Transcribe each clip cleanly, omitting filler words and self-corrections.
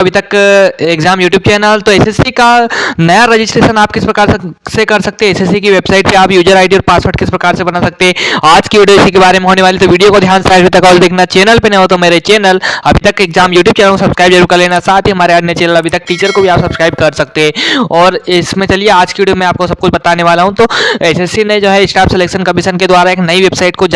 अभी तक exam YouTube channel. तो एसएससी का नया रजिस्ट्रेशन आप किस प्रकार से कर सकते हैं, एसएससी की वेबसाइट पे आप यूजर आईडी और पासवर्ड किस प्रकार से बना सकते हैं, आज की वीडियो इसी के बारे में होने वाली। तो वीडियो को ध्यान से आखिर तक और देखना। चैनल पे नहीं हो तो मेरे चैनल अभी तक एग्जाम यूट्यूब चैनल को सब्सक्राइब जरूर कर लेना। साथ ही हमारे अन्य चैनल अभी तक टीचर को भी आप सब्सक्राइब कर सकते हैं। और इसमें चलिए आज की वीडियो में आपको सब कुछ बताने वाला हूँ। तो एसएससी ने जो है स्टाफ सिलेक्शन कमीशन के द्वारा एक नई वेबसाइट को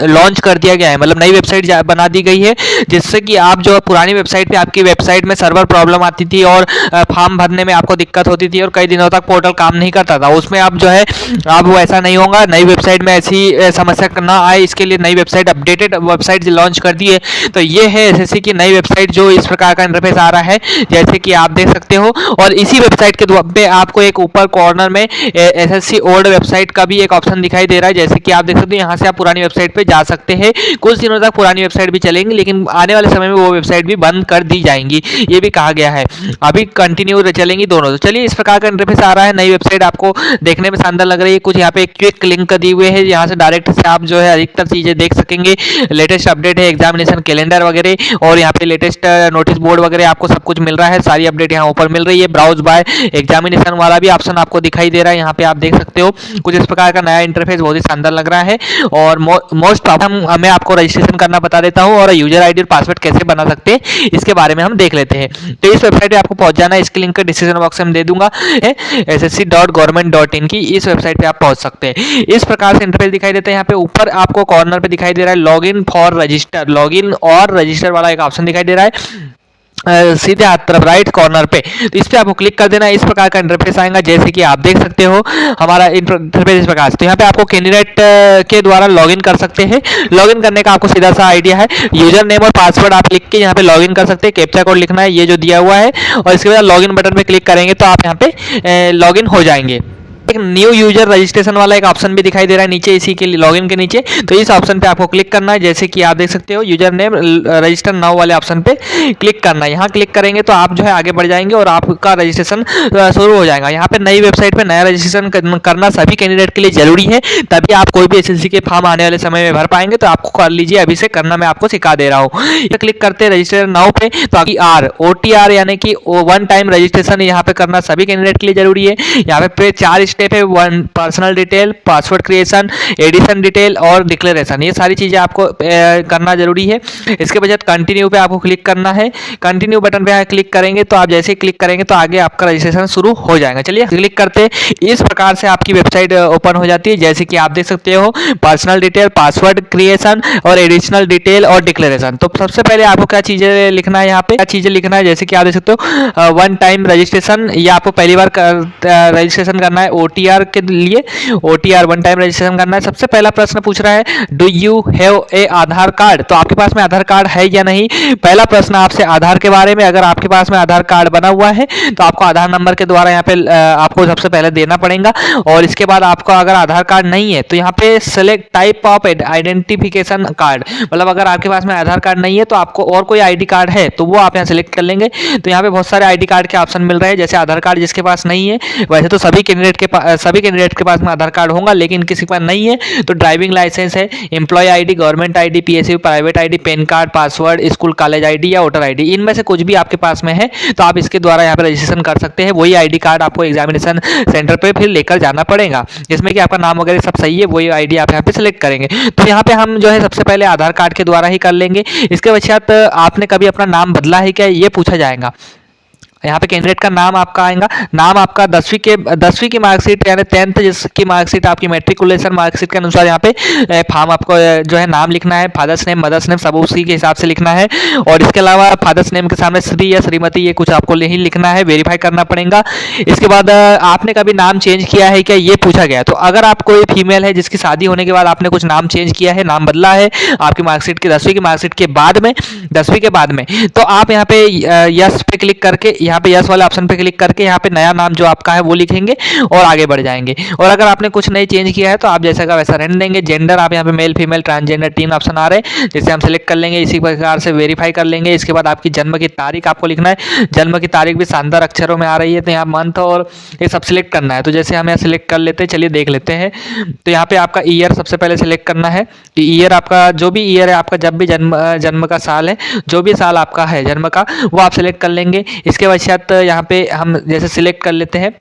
लॉन्च कर दिया गया है, मतलब नई वेबसाइट बना दी गई है, जिससे कि आप जो पुरानी वेबसाइट पे आपकी वेबसाइट में सर्वर प्रॉब्लम आती थी और फॉर्म भरने में आपको दिक्कत होती थी और कई दिनों तक पोर्टल काम नहीं करता था, उसमें आप जो है अब वो ऐसा नहीं होगा। नई वेबसाइट में ऐसी समस्या ना आए, इसके लिए नई वेबसाइट अपडेटेड वेबसाइट लॉन्च कर दी है। तो ये है एसएससी की नई वेबसाइट, जो इस प्रकार का इंटरफेस आ रहा है जैसे कि आप देख सकते हो। और इसी वेबसाइट के पे आपको एक ऊपर कॉर्नर में एसएससी ओल्ड वेबसाइट का भी एक ऑप्शन दिखाई दे रहा है, जैसे कि आप देख सकते हो। यहाँ से आप पुरानी वेबसाइट पे जा सकते हैं। कुछ दिनों तक पुरानी वेबसाइट भी चलेंगी, लेकिन आने वाले समय में वो वेबसाइट भी बंद कर दी जाएंगी, ये भी कहा गया है। अभी कंटिन्यू चलेंगी दोनों। तो चलिए, इस प्रकार का इंटरफेस आ रहा है। नई वेबसाइट आपको देखने में शानदार लग रही है। कुछ यहाँ पे क्विक लिंक दिए हुए हैं, यहाँ से डायरेक्ट से आप जो है अधिकतर चीजें देख सकेंगे। लेटेस्ट अपडेट है, एग्जामिनेशन कैलेंडर वगैरह, और यहाँ पे लेटेस्ट नोटिस बोर्ड वगैरह आपको सब कुछ मिल रहा है। सारी अपडेट यहाँ ऊपर मिल रही है। ब्राउज बाय एग्जामिनेशन वाला भी ऑप्शन आपको दिखाई दे रहा है, यहाँ पे आप देख सकते हो। कुछ इस प्रकार का नया इंटरफेस बहुत ही शानदार लग रहा है। और मोस्ट प्रॉब्लम मैं आपको रजिस्ट्रेशन करना बता देता हूँ, और यूजर आईडी और पासवर्ड कैसे बना सकते हैं इसके बारे में हम देख लेते हैं। तो इस वेबसाइट पे आपको पहुंच जाना है, इसकी लिंक डिस्क्रिप्शन बॉक्स में दे दूंगा, ssc.government.in की। इस वेबसाइट पे आप पहुंच सकते हैं। इस प्रकार से इंटरफेस दिखाई देता है। यहाँ पे ऊपर आपको कॉर्नर पे दिखाई दे रहा है लॉगिन फॉर रजिस्टर, लॉगिन और रजिस्टर वाला एक ऑप्शन दिखाई दे रहा है सीधे हाथ तरफ राइट कॉर्नर पे। तो इस पे आपको क्लिक कर देना। इस प्रकार का इंटरफेस आएगा, जैसे कि आप देख सकते हो हमारा इंटरफेस इस प्रकार से। तो यहाँ पे आपको कैंडिडेट के द्वारा लॉगिन कर सकते हैं। लॉगिन करने का आपको सीधा सा आइडिया है, यूजर नेम और पासवर्ड आप लिख के यहाँ पे लॉगिन कर सकते हैं। कैप्चा कोड लिखना है, ये जो दिया हुआ है, और इसके बाद लॉगिन बटन पे क्लिक करेंगे तो आप यहाँ पे लॉगिन हो जाएंगे। एक न्यू यूजर रजिस्ट्रेशन वाला एक ऑप्शन भी दिखाई दे रहा है नीचे, इसी के लॉगिन के नीचे। तो इस ऑप्शन पे आपको क्लिक करना है, जैसे कि आप देख सकते हो यूजर नेम रजिस्टर नाउ वाले ऑप्शन पे क्लिक करना है। यहाँ क्लिक करेंगे तो आप जो है आगे बढ़ जाएंगे और आपका रजिस्ट्रेशन शुरू हो जाएगा। यहाँ पे नई वेबसाइट पे नया रजिस्ट्रेशन करना सभी कैंडिडेट के लिए जरूरी है, तभी आप कोई भी एसएससी के फॉर्म आने वाले समय में भर पाएंगे। तो आपको कर लीजिए, अभी से करना मैं आपको सिखा दे रहा हूँ। क्लिक करते रजिस्टर नाउ पे, तो आपकी OTR यानी कि वन टाइम रजिस्ट्रेशन यहाँ पे करना सभी कैंडिडेट के लिए जरूरी है। यहाँ पे 4 स्टेप है, personal detail, password creation, addition detail और डिक्लेरेशन। ये सारी चीजें आपको करना जरूरी है। इसके बजाय कंटिन्यू पे आपको क्लिक करना है। कंटिन्यू बटन पे क्लिक करेंगे तो आप जैसे ही क्लिक करेंगे तो आगे आपका रजिस्ट्रेशन शुरू हो जाएगा। चलिए, क्लिक करते इस प्रकार से आपकी वेबसाइट ओपन हो जाती है, जैसे कि आप देख सकते हो। पर्सनल डिटेल, पासवर्ड क्रिएशन और एडिशनल डिटेल और डिक्लेरेशन। तो सबसे पहले आपको क्या चीजें लिखना है, यहाँ पे क्या चीजें लिखना है, जैसे कि आप देख सकते हो वन टाइम रजिस्ट्रेशन, ये आपको पहली बार रजिस्ट्रेशन करना है। OTR के लिए OTR वन टाइम रजिस्ट्रेशन करना है। सबसे पहला प्रश्न पूछ रहा है, do you have a Aadhaar card? तो आपके पास में आधार कार्ड है या नहीं। पहला प्रश्न आपसे आधार के बारे में, अगर आपके पास में आधार कार्ड बना हुआ है तो आपको आधार नंबर के द्वारा यहाँ पे आपको सबसे पहले देना पड़ेगा। और इसके बाद आपको अगर आधार कार्ड नहीं है तो यहाँ पे select type of identification card, मतलब अगर आपके पास में आधार कार्ड नहीं है तो आपको और कोई आईडी कार्ड है तो वो आप यहाँ सेलेक्ट कर लेंगे। तो यहाँ पे बहुत सारे आईडी कार्ड के ऑप्शन मिल रहे हैं, जैसे आधार कार्ड जिसके पास नहीं है, वैसे तो सभी कैंडिडेट के पास में आधार कार्ड होगा, लेकिन किसी के पास नहीं है तो ड्राइविंग लाइसेंस है, employ ID, government ID, PSU private ID, PAN card, password, school college ID या वोटर आईडी, इनमें से कुछ भी आपके पास में है तो आप इसके द्वारा यहाँ पे रजिस्ट्रेशन कर सकते हैं। वही आईडी कार्ड आपको एग्जामिनेशन सेंटर पे फिर लेकर जाना पड़ेगा, जिसमें कि आपका नाम वगैरह सब सही है, वही आईडी आप यहाँ पे सिलेक्ट करेंगे। तो यहाँ पे हम जो है सबसे पहले आधार कार्ड के द्वारा ही कर लेंगे। इसके पश्चात आपने कभी अपना नाम बदला है क्या, ये पूछा जाएगा। यहाँ पे कैंडिडेट का नाम आपका आएगा, नाम आपका 10वीं की मार्कशीट यानी 10th जिसकी मार्कशीट आपकी मैट्रिकुलेशन मार्कशीट के अनुसार यहाँ पे फॉर्म आपको जो है नाम लिखना है। फादर्स नेम, मदर्स नेम सब उसी के हिसाब से लिखना है। और इसके अलावा फादर्स नेम के सामने श्री या श्रीमती ये कुछ आपको नहीं लिखना है, वेरीफाई करना पड़ेगा। इसके बाद आपने कभी नाम चेंज किया है क्या, ये पूछा गया। तो अगर आप कोई फीमेल है जिसकी शादी होने के बाद आपने कुछ नाम चेंज किया है, नाम बदला है आपकी मार्कशीट की 10वीं की मार्कशीट के बाद में, 10वीं के बाद में, तो आप यहाँ पे यस पे क्लिक करके यहाँ पे यस वाले ऑप्शन पे क्लिक करके यहाँ पे नया नाम जो आपका है वो लिखेंगे और आगे बढ़ जाएंगे। और अगर आपने कुछ नहीं चेंज किया है तो आप जैसा का वैसा रहने देंगे। जेंडर आप यहाँ पे मेल फीमेल ट्रांसजेंडर 3 ऑप्शन आ रहे हैं, जिसे हम सिलेक्ट कर लेंगे। इसी प्रकार से वेरीफाई कर लेंगे। इसके बाद आपकी जन्म की तारीख आपको लिखना है। जन्म की तारीख भी शानदार अक्षरों में आ रही है, तो यहाँ मंथ और ये सब सिलेक्ट करना है। तो जैसे हम यहाँ सिलेक्ट कर लेते हैं, चलिए देख लेते हैं। तो यहाँ पे आपका ईयर सबसे पहले सिलेक्ट करना है। ईयर आपका जो भी ईयर है आपका, जब भी जन्म का साल है, जो भी साल आपका है जन्म का, वो आप सिलेक्ट कर लेंगे। इसके पश्चात यहाँ पे हम जैसे सिलेक्ट कर लेते हैं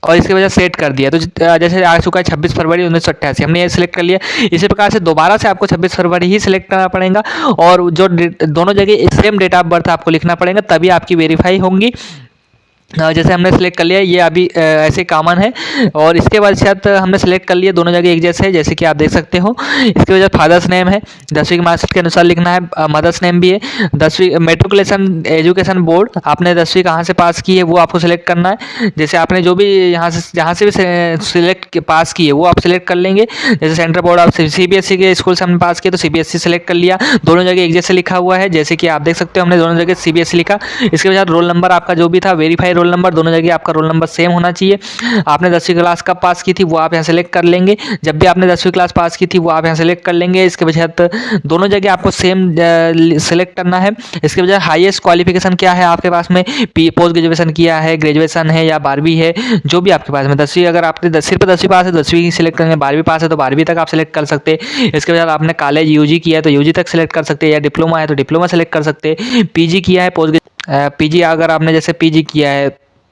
और इसकी वजह सेट कर दिया। तो जैसे आ चुका है 26 फरवरी 1988, हमने ये सिलेक्ट कर लिया। इसी प्रकार से दोबारा से आपको 26 फरवरी ही सिलेक्ट करना पड़ेगा और जो दोनों जगह सेम डेट ऑफ बर्थ आपको लिखना पड़ेगा, तभी आपकी वेरीफाई होंगी। जैसे हमने सेलेक्ट कर लिया, ये अभी ऐसे कॉमन है। और इसके बाद शायद हमने सेलेक्ट कर लिया, दोनों जगह एक जैसे है, जैसे कि आप देख सकते हो। इसकी वजह फादर्स नेम है 10वीं की मार्कशीट के अनुसार लिखना है। मदर्स नेम भी है। 10वीं मेट्रिकुलेशन एजुकेशन बोर्ड, आपने 10वीं कहाँ से पास की है वो आपको सिलेक्ट करना है। जैसे आपने जो भी यहाँ से जहाँ से भी सिलेक्ट पास की है वो आप सिलेक्ट कर लेंगे। जैसे सेंट्रल बोर्ड ऑफ CBSE के स्कूल से हमने पास किया तो CBSE सिलेक्ट कर लिया। दोनों जगह एक जैसे लिखा हुआ है, जैसे कि आप देख सकते हो, हमने दोनों जगह CBSE लिखा। इसके बाद रोल नंबर आपका जो भी था, वेरीफाई रोल नंबर, दोनों जगह आपका रोल नंबर सेम होना चाहिए। आपने 10वीं क्लास कब पास की थी वो आप यहाँ सेलेक्ट कर लेंगे। जब भी आपने 10वीं क्लास पास की थी वो आप यहाँ सेलेक्ट कर लेंगे। इसके बजाय दोनों जगह आपको सेम सेलेक्ट करना है। इसके बजाय हाईएस्ट क्वालिफिकेशन क्या है आपके पास में, पोस्ट ग्रेजुएशन किया है, ग्रेजुएशन है या 12वीं है, जो भी आपके पास में। 10वीं अगर आपने सिर्फ 10वीं पास है 10वीं ही सिलेक्ट करेंगे, 12वीं पास है तो 12वीं तक आप सिलेक्ट कर सकते हैं। इसके बजाय आपने कॉलेज UG किया है तो UG तक सिलेक्ट कर सकते हैं, या डिप्लोमा है तो डिप्लोमा सेलेक्ट कर सकते हैं। PG किया है, PG अगर आपने जैसे PG किया है,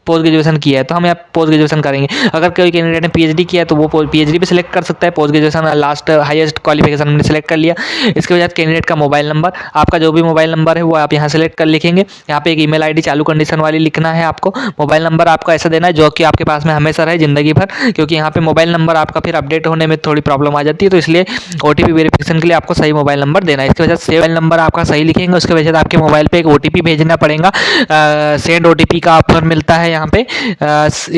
पोस्ट ग्रेजुएशन किया है, तो हम यहाँ पोस्ट ग्रेजुएशन करेंगे। अगर कोई कैंडिडेट ने PhD किया है तो वो PhD भी सिलेक्ट कर सकता है। Post graduation last highest qualification हमने सिलेक्ट कर लिया। इसके बाद कैंडिडेट का मोबाइल नंबर, आपका जो भी मोबाइल नंबर है वो आप यहाँ सेलेक्ट कर लिखेंगे। यहाँ पे एक ईमेल ID चालू कंडीशन वाली लिखना है आपको। मोबाइल नंबर आपका ऐसा देना है जो कि आपके पास में हमेशा रहे ज़िंदगी भर, क्योंकि यहाँ पे मोबाइल नंबर आपका फिर अपडेट होने में थोड़ी प्रॉब्लम आ जाती है, तो इसलिए OTP वेरिफिकेशन के लिए आपको सही मोबाइल नंबर देना है। इसके वजह से मोबाइल नंबर आपका सही लिखेंगे। उसके वजह से आपके मोबाइल पे एक OTP भेजना पड़ेगा। सेंड OTP का ऑप्शन मिलता है यहाँ पे।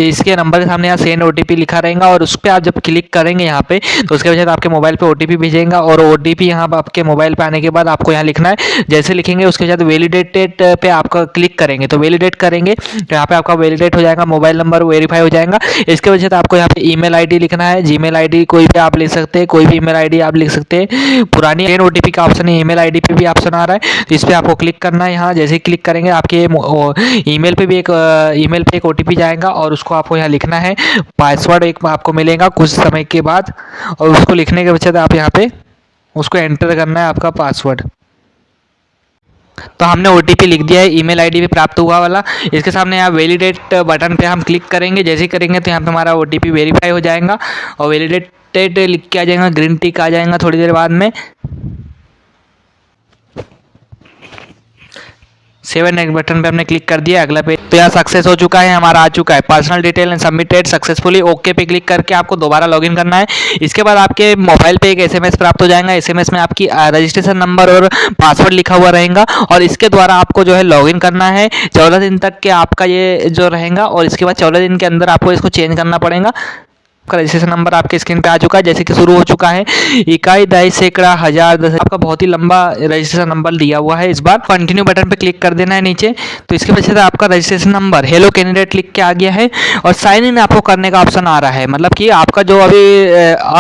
इसके नंबर के सामने यहाँ सेंड OTP लिखा रहेगा और उस पर आप जब क्लिक करेंगे यहाँ पे, तो उसके वजह से आपके मोबाइल पे OTP भेजेगा। और OTP यहाँ आपके मोबाइल पे आने के बाद आपको यहाँ लिखना है। जैसे लिखेंगे उसके बाद वैलिडेटेड पे आपका क्लिक करेंगे, तो वैलिडेट करेंगे तो यहाँ पे आपका वैलिडेट हो जाएगा, मोबाइल नंबर वेरीफाई हो जाएगा। इसके वजह से आपको यहाँ पे ईमेल ID लिखना है। Gmail ID कोई भी आप लिख सकते हैं, कोई भी ईमेल ID आप लिख सकते हैं। पुरानी सेंड OTP का ऑप्शन है, ईमेल ID पे भी ऑप्शन आ रहा है, तो इस पर आपको क्लिक करना है। यहाँ जैसे ही क्लिक करेंगे आपके ईमेल पे भी एक OTP जाएगा और उसको आपको यहाँ लिखना है। पासवर्ड एक आपको मिलेगा कुछ समय के बाद, और उसको लिखने के बाद आप यहाँ पे उसको एंटर करना है आपका पासवर्ड। तो हमने OTP लिख दिया है, ईमेल ID भी प्राप्त हुआ वाला। इसके सामने यहाँ वैलिडेट बटन पे हम क्लिक करेंगे। जैसे ही करेंगे तो यहाँ पे हमारा OTP वेरीफाई हो जाएगा और वैलिडेटेड लिख के आ जाएगा, ग्रीन टिक आ जाएगा थोड़ी देर बाद में। 7 नेक्स्ट बटन पे हमने क्लिक कर दिया, अगला पेज। तो यहाँ सक्सेस हो चुका है, हमारा आ चुका है personal detail and submitted successfully. Okay पे क्लिक करके आपको दोबारा लॉगिन करना है। इसके बाद आपके मोबाइल पे एक SMS प्राप्त हो जाएगा। SMS में आपकी रजिस्ट्रेशन नंबर और पासवर्ड लिखा हुआ रहेगा और इसके द्वारा आपको जो है लॉगिन करना है। 14 दिन तक के आपका ये जो रहेगा और इसके बाद 14 दिन के अंदर आपको इसको चेंज करना पड़ेगा। आपका रजिस्ट्रेशन नंबर आपके स्क्रीन पे आ चुका है, जैसे कि शुरू हो चुका है। इकाई, दहाई, सैकड़ा, हजार, दस, आपका बहुत ही लंबा रजिस्ट्रेशन नंबर दिया हुआ है। इस बार कंटिन्यू बटन पे क्लिक कर देना है नीचे। तो इसके वजह से आपका रजिस्ट्रेशन नंबर हेलो कैंडिडेट लिख के आ गया है और साइन इन आपको करने का ऑप्शन आ रहा है। मतलब कि आपका जो अभी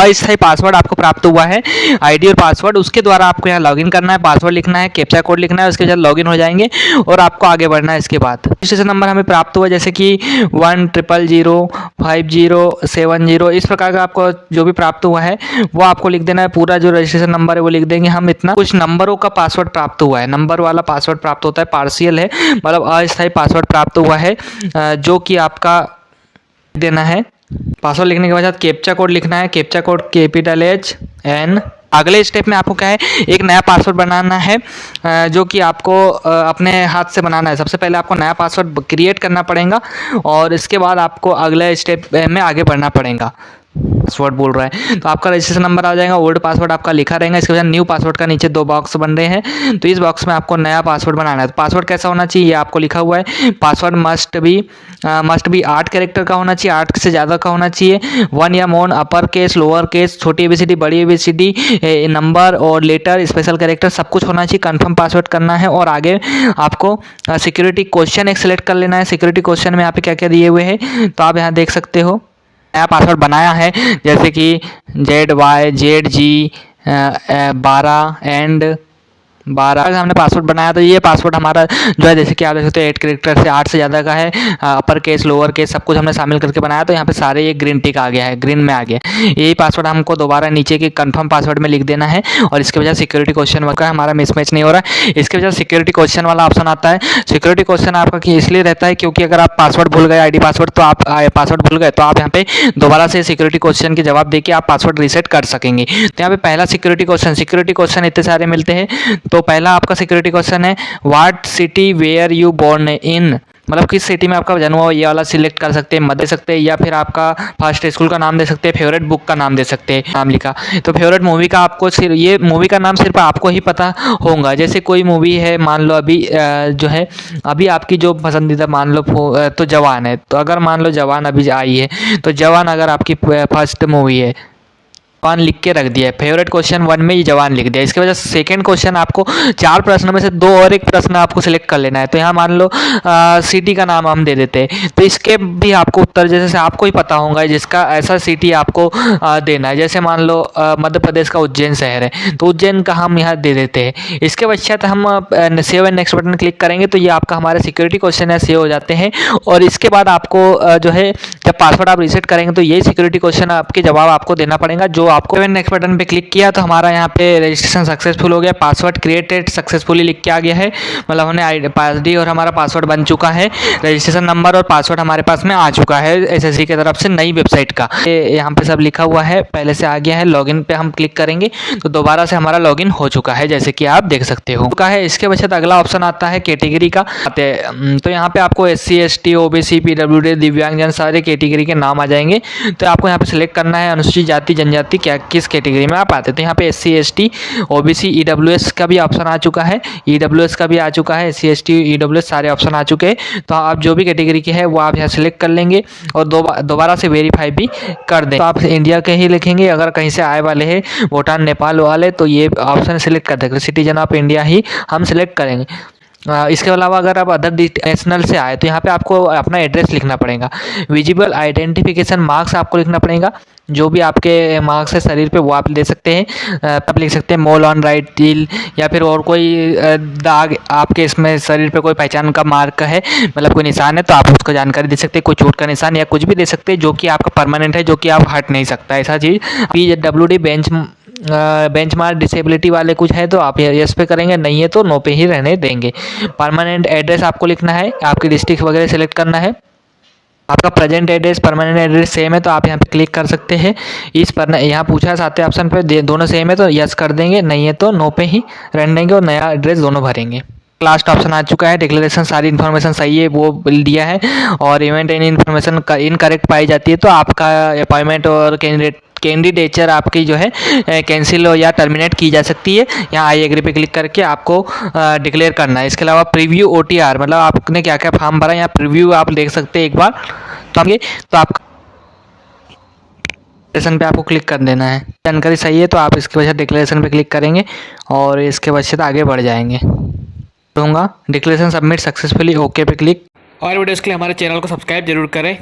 अस्थायी पासवर्ड आपको प्राप्त हुआ है, ID और पासवर्ड, उसके द्वारा आपको यहाँ लॉगिन करना है। पासवर्ड लिखना है, कैप्चा कोड लिखना है, उसके बाद लॉगिन हो जाएंगे और आपको आगे बढ़ना है। इसके बाद रजिस्ट्रेशन नंबर हमें प्राप्त हुआ जैसे कि 10005070, इस प्रकार का आपको जो भी प्राप्त हुआ है वो आपको लिख देना है। पूरा जो रजिस्ट्रेशन नंबर है वो लिख देंगे हम। इतना कुछ नंबरों का पासवर्ड प्राप्त हुआ है, नंबर वाला पासवर्ड प्राप्त होता है, पार्शियल है, मतलब अस्थायी पासवर्ड प्राप्त हुआ है, जो कि आपका देना है। पासवर्ड लिखने के बाद कैप्चा कोड लिखना है, कैप्चा कोड HN। अगले स्टेप में आपको क्या है, एक नया पासवर्ड बनाना है जो कि आपको अपने हाथ से बनाना है। सबसे पहले आपको नया पासवर्ड क्रिएट करना पड़ेगा और इसके बाद आपको अगले स्टेप में आगे बढ़ना पड़ेगा। पासवर्ड बोल रहा है। तो आपका रजिस्ट्रेशन नंबर आ जाएगा, ओल्ड पासवर्ड आपका लिखा रहेगा। इसके बाद न्यू पासवर्ड का नीचे 2 बॉक्स बन रहे हैं, तो इस बॉक्स में आपको नया पासवर्ड बनाना है। तो पासवर्ड कैसा होना चाहिए ये आपको लिखा हुआ है। पासवर्ड मस्ट बी 8 कैरेक्टर का होना चाहिए, 8 से ज़्यादा का होना चाहिए। 1 या मोर, अपर केस, लोअर केस, छोटी ABCD, बड़ी ABCD, नंबर और लेटर, स्पेशल कैरेक्टर सब कुछ होना चाहिए। कंफर्म पासवर्ड करना है और आगे आपको सिक्योरिटी क्वेश्चन एक सेलेक्ट कर लेना है। सिक्योरिटी क्वेश्चन में यहाँ पे क्या क्या दिए हुए हैं तो आप यहाँ देख सकते हो। नया पासवर्ड बनाया है जैसे कि ZYZG 12 एंड 12 हमने पासवर्ड बनाया। तो ये पासवर्ड हमारा जो है जैसे कि आप देख सकते हो 8 कैरेक्टर से 8 से ज़्यादा का है। अपर केस, लोअर केस सब कुछ हमने शामिल करके बनाया। तो यहाँ पे सारे ये ग्रीन टिक आ गया है, ग्रीन में आ गया। यही पासवर्ड हमको दोबारा नीचे के कंफर्म पासवर्ड में लिख देना है और इसके वजह सिक्योरिटी क्वेश्चन का हमारा मिसमैच नहीं हो रहा है। इसके वजह सिक्योरिटी क्वेश्चन वाला ऑप्शन आता है। सिक्योरिटी क्वेश्चन आपका इसलिए रहता है क्योंकि अगर आप पासवर्ड भूल गए, ID पासवर्ड, तो आप पासवर्ड भूल गए तो आप यहाँ पे दोबारा से सिक्योरिटी क्वेश्चन के जवाब देके आप पासवर्ड रीसेट कर सकेंगे। तो यहाँ पे पहला सिक्योरिटी क्वेश्चन इतने सारे मिलते हैं। तो पहला आपका सिक्योरिटी क्वेश्चन है what city where you born in, मतलब किस सिटी में आपका जन्म हुआ, ये वाला सिलेक्ट कर सकते हैं, मत दे सकते हैं, या फिर आपका फर्स्ट स्कूल का नाम दे सकते हैं, फेवरेट बुक का नाम दे सकते हैं, नाम लिखा। तो फेवरेट मूवी का आपको सिर्फ ये मूवी का नाम सिर्फ आपको ही पता होगा। जैसे कोई मूवी है, मान लो अभी जो है अभी आपकी जो पसंदीदा मान लो तो जवान है। तो अगर मान लो जवान अभी आई है तो जवान अगर आपकी फर्स्ट मूवी है, जवान लिख के रख दिया है। फेवरेट क्वेश्चन 1 में ये जवान लिख दिया। इसके वजह से सेकंड क्वेश्चन आपको 4 प्रश्नों में से 2 और एक प्रश्न आपको सिलेक्ट कर लेना है। तो यहाँ मान लो सिटी का नाम हम दे देते हैं, तो इसके भी आपको उत्तर जैसे आपको ही पता होगा जिसका ऐसा सिटी आपको देना है। जैसे मान लो मध्य प्रदेश का उज्जैन शहर है तो उज्जैन का हम यहाँ दे देते हैं। इसके पश्चात हम save and next button click करेंगे तो ये आपका हमारे सिक्योरिटी क्वेश्चन है सेव हो जाते हैं। और इसके बाद आपको जो है जब पासवर्ड आप रीसेट करेंगे तो यही सिक्योरिटी क्वेश्चन आपके जवाब आपको देना पड़ेगा। जो आपको नेक्स्ट बटन पे क्लिक किया तो हमारा यहाँ पे रजिस्ट्रेशन सक्सेसफुल हो गया, पासवर्ड क्रिएटेड सक्सेसफुली लिख के आ गया है। मतलब हमने ID और हमारा पासवर्ड बन चुका है, रजिस्ट्रेशन नंबर और पासवर्ड हमारे पास में आ चुका है SSC की तरफ से नई वेबसाइट का। यहाँ पे सब लिखा हुआ है, पहले से आ गया है। लॉगिन पे हम क्लिक करेंगे तो दोबारा से हमारा लॉगिन हो चुका है जैसे कि आप देख सकते हो का है। इसके पश्चात अगला ऑप्शन आता है कैटेगरी का। तो यहाँ पे आपको SC ST OBC PWD दिव्यांगजन सारे कैटेगरी के नाम आ जाएंगे। तो आपको यहाँ पे सिलेक्ट करना है अनुसूचित जाति जनजाति क्या किस कैटेगरी में आप आते हैं। तो यहाँ पे SC ST OBC EWS का भी ऑप्शन आ चुका है, EWS का भी आ चुका है, SC ST EWS सारे ऑप्शन आ चुके हैं। तो आप जो भी कैटेगरी के है वो आप यहाँ सिलेक्ट कर लेंगे और दोबारा से वेरीफाई भी कर दें। तो आप इंडिया के ही लिखेंगे, अगर कहीं से आए वाले हैं भूटान नेपाल वाले तो ये ऑप्शन सिलेक्ट कर देंगे, सिटीजन ऑफ इंडिया ही हम सिलेक्ट करेंगे। इसके अलावा अगर आप अदर नेशनल से आए तो यहाँ पे आपको अपना एड्रेस लिखना पड़ेगा। विजिबल आइडेंटिफिकेशन मार्क्स आपको लिखना पड़ेगा, जो भी आपके मार्क्स है शरीर पे वो आप दे सकते हैं। आप लिख सकते हैं मोल ऑन राइट टिल, या फिर और कोई दाग आपके इसमें शरीर पे कोई पहचान का मार्क है, मतलब कोई निशान है तो आप उसको जानकारी दे सकते हैं। कोई चोट का निशान या कुछ भी दे सकते हैं जो कि आपका परमानेंट है, जो कि आप हट नहीं सकता ऐसा चीज़। PWD बेंचमार्क डिसेबिलिटी वाले कुछ है तो आप यस पे करेंगे, नहीं है तो नो पे ही रहने देंगे। परमानेंट एड्रेस आपको लिखना है, आपकी डिस्ट्रिक्ट वगैरह सेलेक्ट करना है। आपका present address permanent address same है तो आप यहाँ पे क्लिक कर सकते हैं। इस पर यहाँ पूछा है 7 ऑप्शन पे दोनों सेम है तो यस कर देंगे, नहीं है तो नो पे ही रहने देंगे और नया एड्रेस दोनों भरेंगे। लास्ट ऑप्शन आ चुका है डिक्लेरेशन, सारी इन्फॉर्मेशन सही है वो दिया है और इवेंट एनी इन्फॉर्मेशन इनकरेक्ट पाई जाती है तो आपका अपॉइंटमेंट और कैंडिडेचर आपकी जो है कैंसिल या टर्मिनेट की जा सकती है। यहाँ आई एग्री पे क्लिक करके आपको डिक्लेयर करना है। इसके अलावा प्रीव्यू OTR, मतलब आपने क्या क्या फॉर्म भरा यहाँ प्रीव्यू आप देख सकते हैं एक बार। तो आप डिक्लेरेशन पे आपको क्लिक कर देना है। जानकारी सही है तो आप इसके वजह डिक्लेरेशन पे क्लिक करेंगे और इसके वजह आगे बढ़ जाएंगे। दूंगा डिक्लेरेशन सबमिट सक्सेसफुली, ओके पे क्लिक। और वीडियोस के लिए हमारे चैनल को सब्सक्राइब जरूर करें।